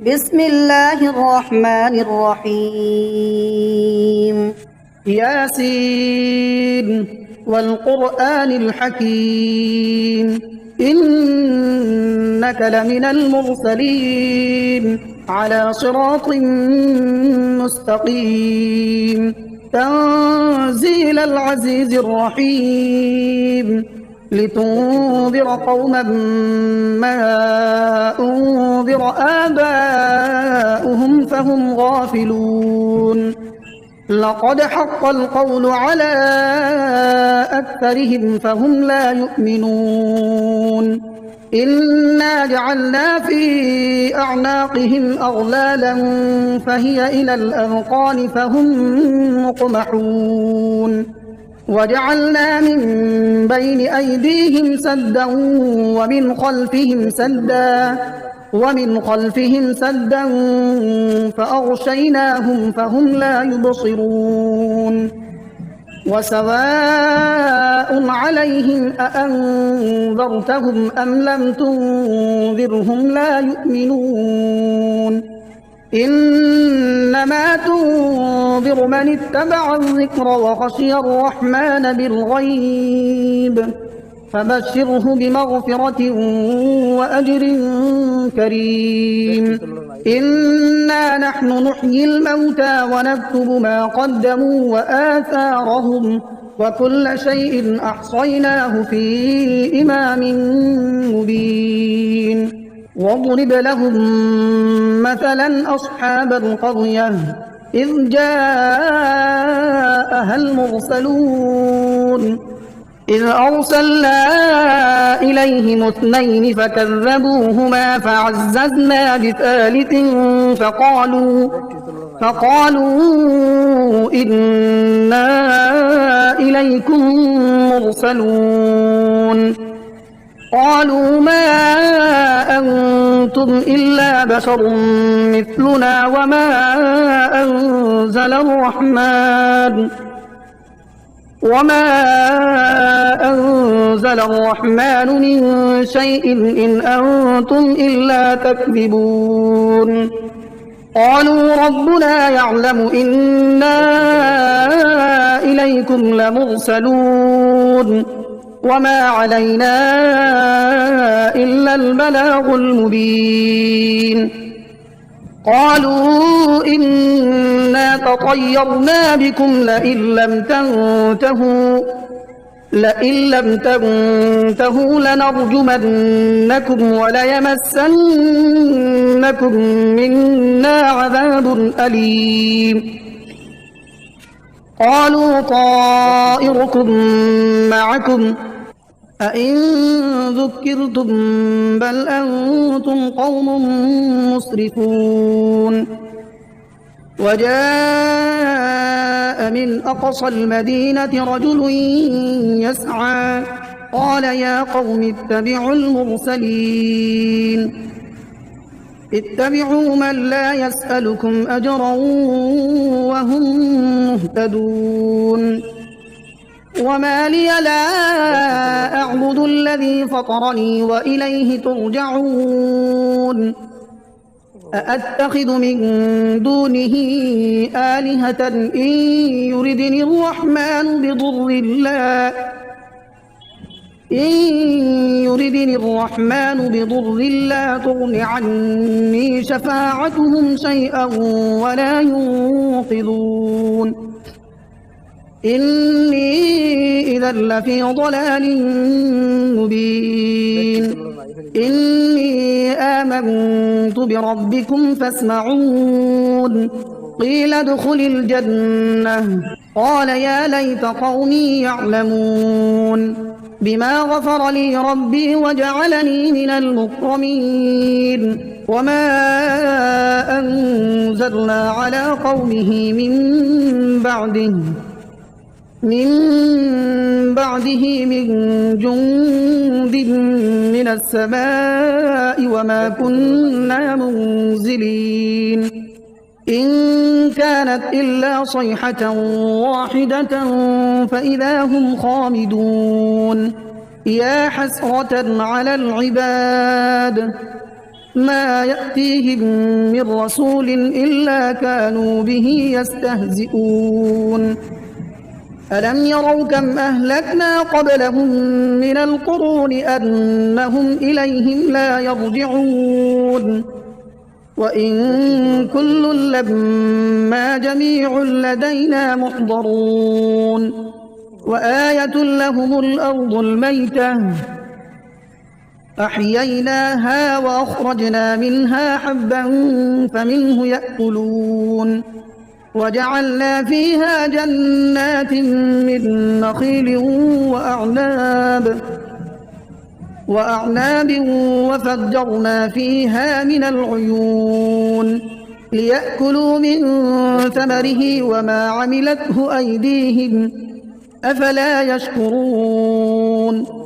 بسم الله الرحمن الرحيم. ياسين والقرآن الحكيم إنك لمن المرسلين على صراط مستقيم تنزيل العزيز الرحيم لتنذر قوما ما أنذر آباؤهم فهم غافلون لقد حق القول على أكثرهم فهم لا يؤمنون إنا جعلنا في أعناقهم أغلالا فهي إلى الأذقان فهم مقمحون وجعلنا من بين أيديهم سدا ومن خلفهم سدا فأغشيناهم فهم لا يبصرون وسواء عليهم أأنذرتهم أم لم تنذرهم لا يؤمنون إنما تنذر من اتبع الذكر وخشي الرحمن بالغيب فبشره بمغفرة وأجر كريم إنا نحن نحيي الموتى ونكتب ما قدموا وآثارهم وكل شيء أحصيناه في إمام مبين واضرب لهم مثلا أصحاب القرية إذ جاءها المرسلون إذ أرسلنا إليهم اثنين فكذبوهما فعززنا بثالث فقالوا إنا إليكم مرسلون قالوا ما أنتم إلا بشر مثلنا وما أنزل الرحمن من شيء إن أنتم إلا تكذبون قالوا ربنا يعلم إنا إليكم لمرسلون وما علينا إلا البلاغ المبين قالوا إنا تطيرنا بكم لئن لم تنتهوا لنرجمنكم وليمسنكم منا عذاب أليم قالوا طائركم معكم أئن ذكرتم بل أنتم قوم مسرفون وجاء من أقصى المدينة رجل يسعى قال يا قوم اتبعوا من لا يسألكم أجرا وهم مهتدون وما لي لا أعبد الذي فطرني وإليه ترجعون أأتخذ من دونه آلهة إن يردني الرحمن بضر لا تغن عني شفاعتهم شيئا ولا ينقذون إني إذا لفي ضلال مبين إني آمنت بربكم فاسمعون قيل ادخل الجنة قال يا ليت قومي يعلمون بما غفر لي ربي وجعلني من المكرمين وما أنزلنا على قومه من بعده من جند من السماء وما كنا منزلين إن كانت إلا صيحة واحدة فإذا هم خامدون يا حسرة على العباد ما يأتيهم من رسول إلا كانوا به يستهزئون ألم يروا كم أهلكنا قبلهم من القرون أنهم إليهم لا يرجعون وإن كل لما جميع لدينا محضرون وآية لهم الأرض الميتة أحييناها وأخرجنا منها حبا فمنه يأكلون وجعلنا فيها جنات من نخيل وأعناب وفجرنا فيها من العيون ليأكلوا من ثمره وما عملته أيديهم أفلا يشكرون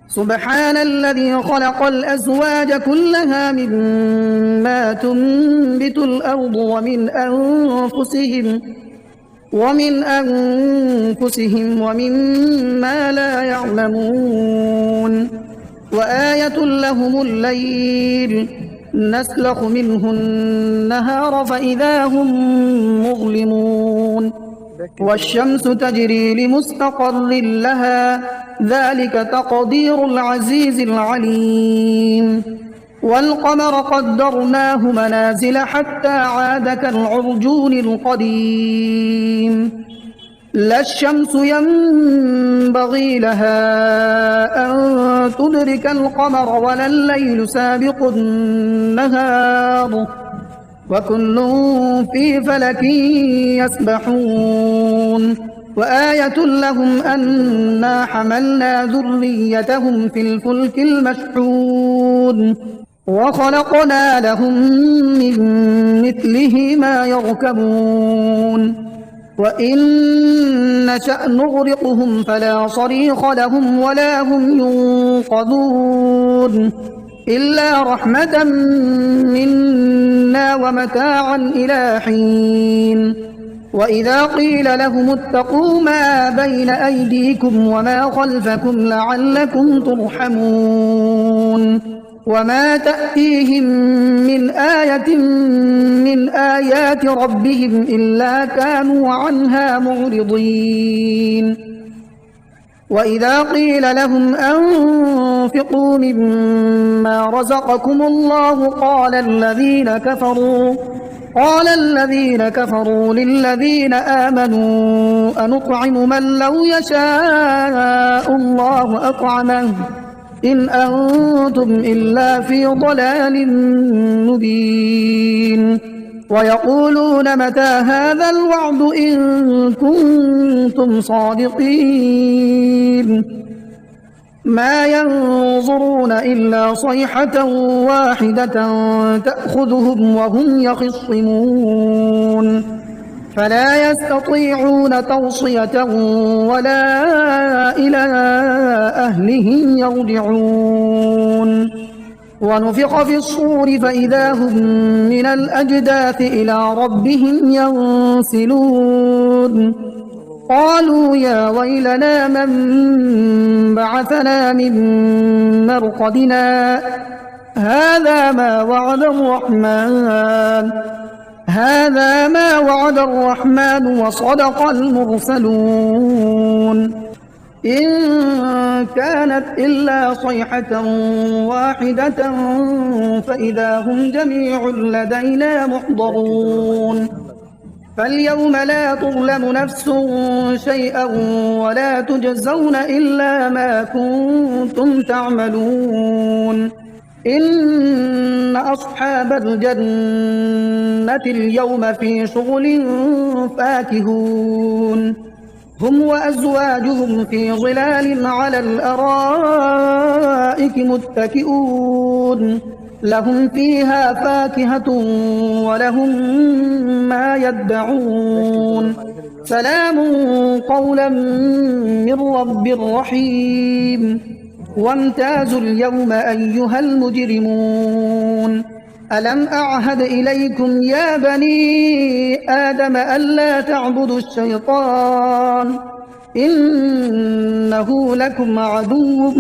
سبحان الذي خلق الأزواج كلها مما تنبت الأرض ومن أنفسهم ومما لا يعلمون وآية لهم الليل نسلخ منه النهار فإذا هم مظلمون والشمس تجري لمستقر لها ذلك تقدير العزيز العليم والقمر قدرناه منازل حتى عاد كالعرجون القديم لا الشمس ينبغي لها أن تدرك القمر ولا الليل سابق النهار وكل في فلك يسبحون وآية لهم أنا حملنا ذريتهم في الفلك المشحون وخلقنا لهم من مثله ما يركبون وإن نشأ نغرقهم فلا صريخ لهم ولا هم ينقذون إلا رحمة منا ومتاعا إلى حين وإذا قيل لهم اتقوا ما بين أيديكم وما خلفكم لعلكم ترحمون وما تأتيهم من آية من آيات ربهم إلا كانوا عنها معرضين وإذا قيل لهم أنفقوا مما رزقكم الله قال الذين كفروا للذين آمنوا أنطعم من لو يشاء الله أطعمه إن أنتم إلا في ضلال مبين ويقولون متى هذا الوعد إن كنتم صادقين ما ينظرون إلا صيحة واحدة تأخذهم وهم يخصمون فلا يستطيعون توصية ولا إلى أهلهم يرجعون ونفخ في الصور فإذا هم من الأجداث إلى ربهم ينسلون قالوا يا ويلنا من بعثنا من مرقدنا هذا ما وعد الرحمن وصدق المرسلون إن كانت إلا صيحة واحدة فإذا هم جميع لدينا محضرون فاليوم لا تظلم نفس شيئا ولا تجزون إلا ما كنتم تعملون إن أصحاب الجنة اليوم في شغل فاكهون هم وأزواجهم في ظلال على الأرائك متكئون لهم فيها فاكهة ولهم ما يدعون سلام قولا من رب رحيم وامتازوا اليوم أيها المجرمون ألم أعهد إليكم يا بني آدم ألا تعبدوا الشيطان إنه لكم عدو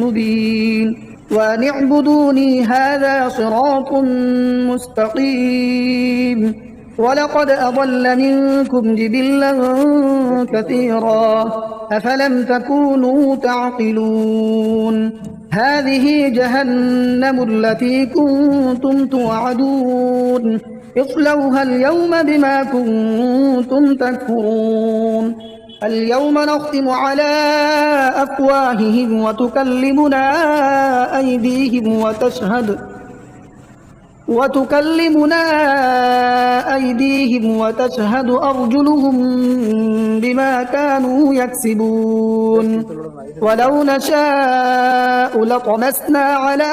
مبين وأن اعبدوني هذا صراط مستقيم. ولقد أضل منكم جبلا كثيرا أفلم تكونوا تعقلون. هذه جهنم التي كنتم توعدون اصلوها اليوم بما كنتم تكفرون. اليوم نختم على أفواههم وتكلمنا أيديهم وتشهد أرجلهم بما كانوا يكسبون. ولو نشاء لطمسنا على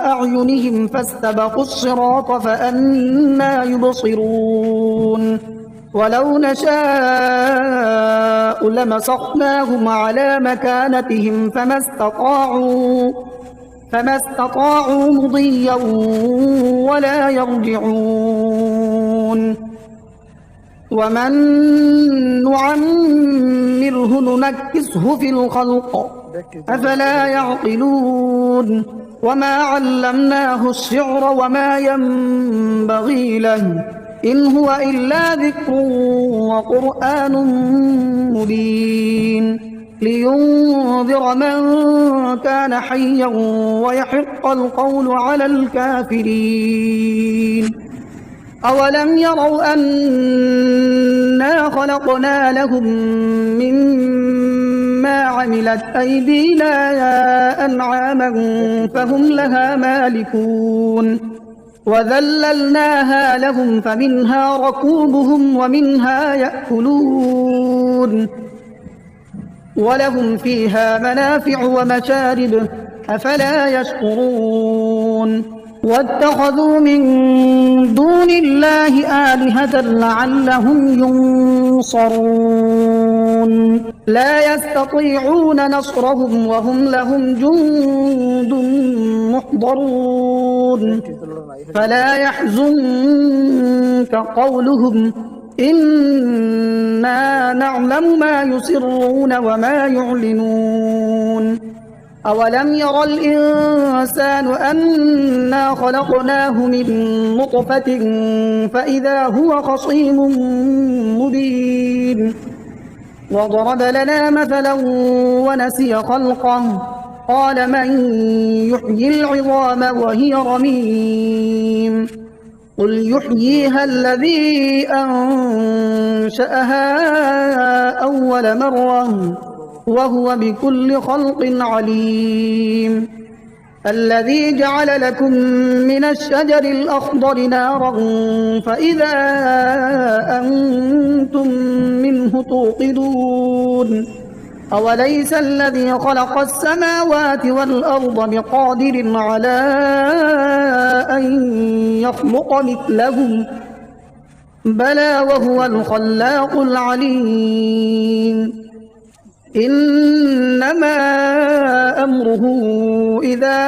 أعينهم فاستبقوا الصراط فأنى يبصرون. ولو نشاء لمسخناهم على مكانتهم فما استطاعوا مضيا ولا يرجعون. ومن نعمره ننكسه في الخلق أفلا يعقلون. وما علمناه الشعر وما ينبغي له إن هو إلا ذكر وقرآن مبين لينذر من كان حيا ويحق القول على الكافرين. أولم يروا أنا خلقنا لهم مما عملت أيدينا أنعاما فهم لها مالكون وذللناها لهم فمنها ركوبهم ومنها يأكلون ولهم فيها منافع ومشارب أفلا يشكرون. واتخذوا من دون الله آلهة لعلهم ينصرون لا يستطيعون نصرهم وهم لهم جند محضرون. فلا يحزنك قولهم إنا نعلم ما يسرون وما يعلنون. أولم ير الإنسان أنا خلقناه من نطفة فإذا هو خصيم مبين. وضرب لنا مثلا ونسي خلقه قال من يحيي العظام وهي رميم قل يحييها الذي أنشأها أول مرة وهو بكل خلق عليم. الذي جعل لكم من الشجر الأخضر نارا فإذا أنتم منه توقدون. أوليس الذي خلق السماوات والأرض بقادر على أن يخلق مثلهم بلى وهو الخلاق العليم. إنما أمره إذا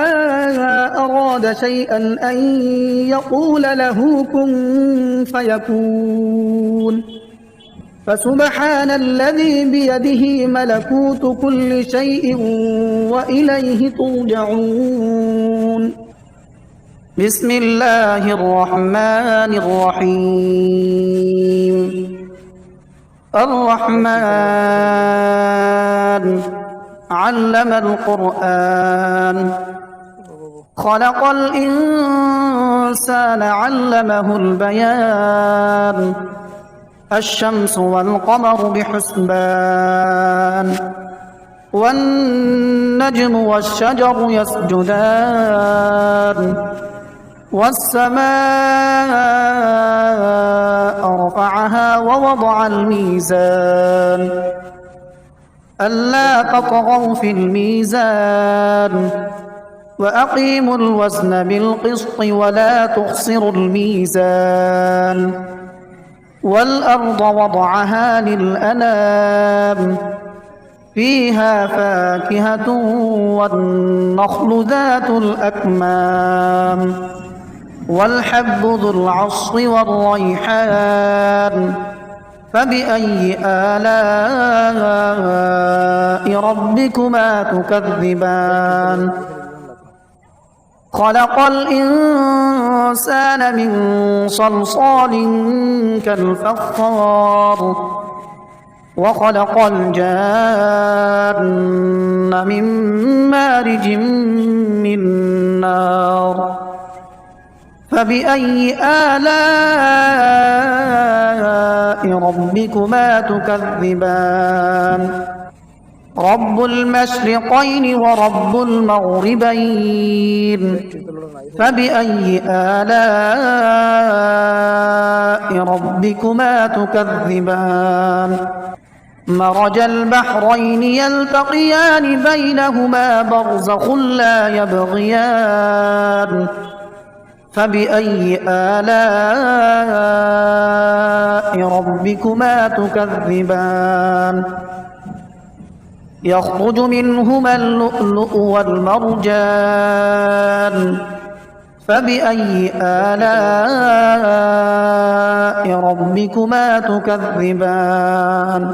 أراد شيئا أن يقول له كن فيكون. فسبحان الذي بيده ملكوت كل شيء وإليه ترجعون. بسم الله الرحمن الرحيم. الرحمن علم القرآن خلق الإنسان علمه البيان. الشمس والقمر بحسبان والنجم والشجر يسجدان والسماء رفعها ووضع الميزان ألا تطغوا في الميزان وأقيموا الوزن بالقسط ولا تخسروا الميزان. والأرض وضعها للأنام فيها فاكهة والنخل ذات الأكمام والحب ذو العصف والريحان فبأي آلاء ربكما تكذبان خلق الإنسان من صلصال كالفخار وخلق الجان من مارج من نار فبأي آلاء ربكما تكذبان رب المشرقين ورب المغربين فبأي آلاء ربكما تكذبان مرج البحرين يلتقيان بينهما برزخ لا يبغيان فبأي آلاء ربكما تكذبان يخرج منهما اللؤلؤ والمرجان فبأي آلاء ربكما تكذبان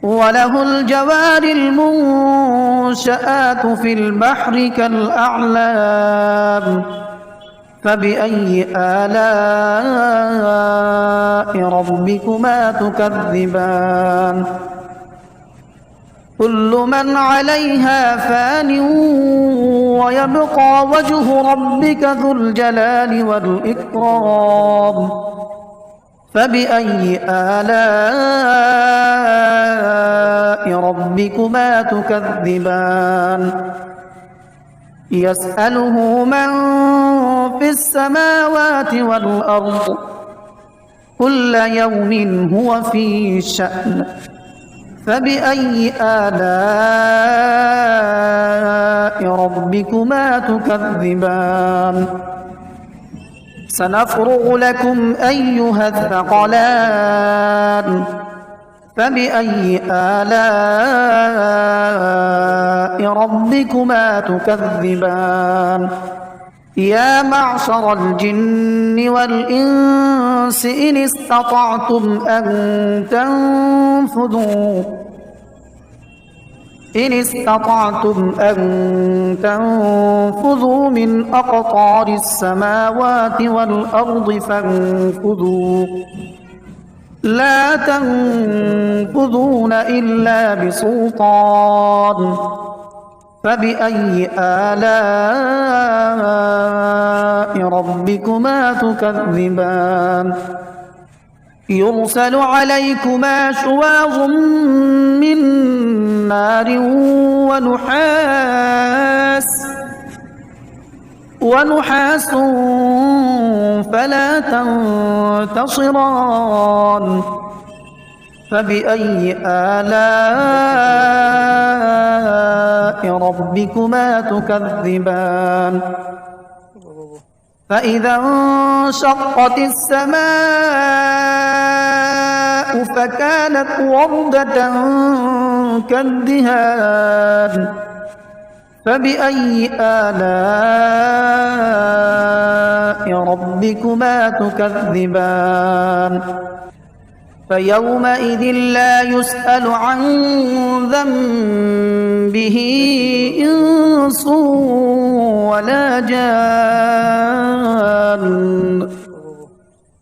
وله الجوار المنشآت في البحر كالأعلام فبأي آلاء ربكما تكذبان كل من عليها فان ويبقى وجه ربك ذو الجلال والإكرام فبأي آلاء ربكما تكذبان يسأله من في السماوات والأرض كل يوم هو في شأن فبأي آلاء ربكما تكذبان سنفرغ لكم أيها الثقلان فبأي آلاء ربكما تكذبان يا معشر الجن والإنس إن استطعتم أن تنفذوا من أقطار السماوات والأرض فانفذوا لا تنفذون إلا بسلطان فبأي آلاء ربكما تكذبان يرسل عليكما شواظ من نار ونحاس فلا تنتصران فبأي آلاء ربكما تكذبان فإذا انشقت السماء فكانت وردة كالدهان فبأي آلاء ربكما تكذبان فيومئذ لا يسأل عن ذنبه إنس ولا جان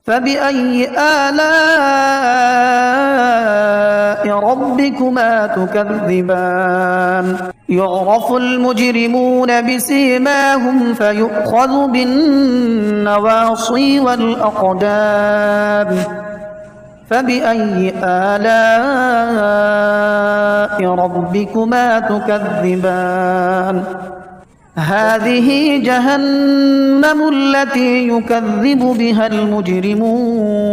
فبأي آلاء ربكما تكذبان يعرف المجرمون بسيماهم فيؤخذ بالنواصي والأقدام فبأي آلاء ربكما تكذبان هذه جهنم التي يكذب بها المجرمون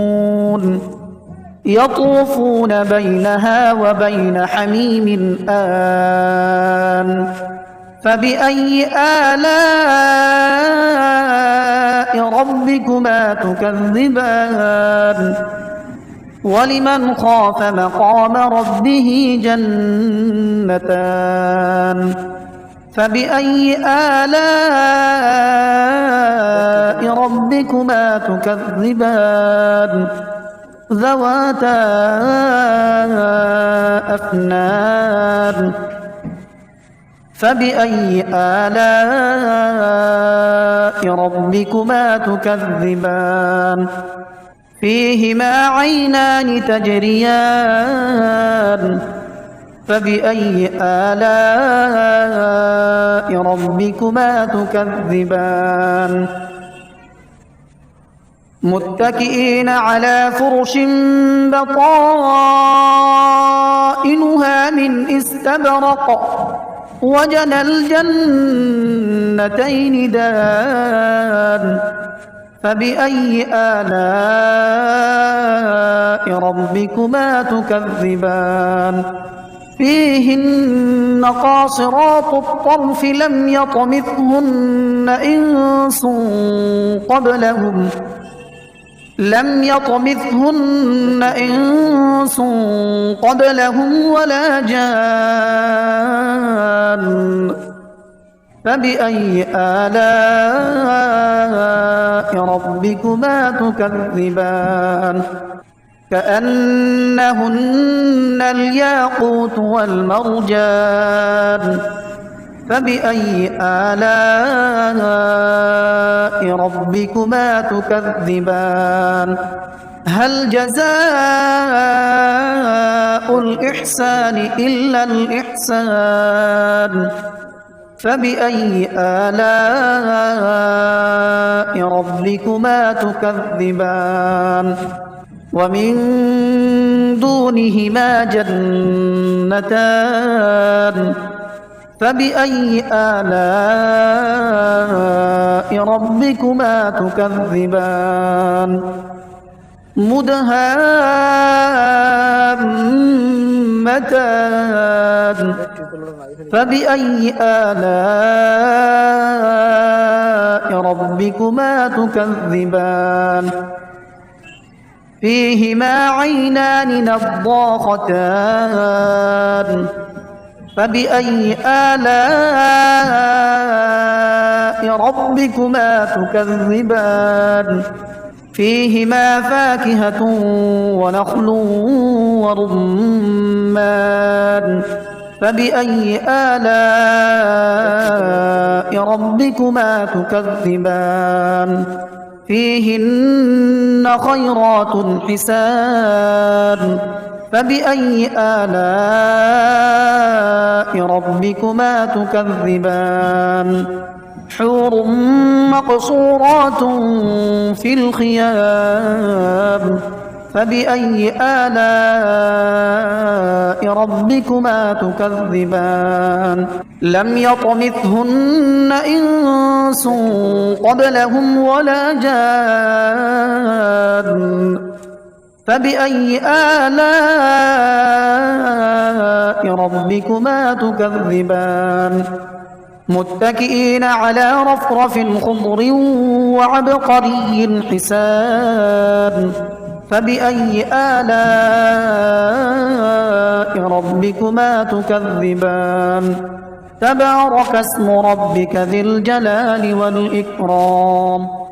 يطوفون بينها وبين حميم آن فبأي آلاء ربكما تكذبان ولمن خاف مقام ربه جنتان فبأي آلاء ربكما ربكما تكذبان ذواتا أفنان فبأي آلاء ربكما تكذبان فيهما عينان تجريان فبأي آلاء ربكما تكذبان متكئين على فرش بطائنها من استبرق وجنى الجنتين دان فبأي آلاء ربكما تكذبان فيهن قاصرات الطرف لم يطمثهن إنس قبلهم ولا جان فبأي آلاء ربكما تكذبان كأنهن الياقوت والمرجان فبأي آلاء ربكما تكذبان هل جزاء الإحسان إلا الإحسان فبأي آلاء ربكما تكذبان ومن دونهما جنتان فبأي آلاء ربكما تكذبان مدهامتان فبأي آلاء ربكما تكذبان فيهما عينان نضاختان فبأي آلاء ربكما تكذبان فيهما فاكهة ونخل ورمان فبأي آلاء ربكما تكذبان فيهن خيرات حسان فبأي آلاء ربكما تكذبان حور مقصورات في الخيام فبأي آلاء ربكما تكذبان لم يطمثهن إنس قبلهم ولا جان فبأي آلاء ربكما تكذبان متكئين على رفرف خضر وعبقري حسان فبأي آلاء ربكما تكذبان تبارك اسم ربك ذي الجلال والإكرام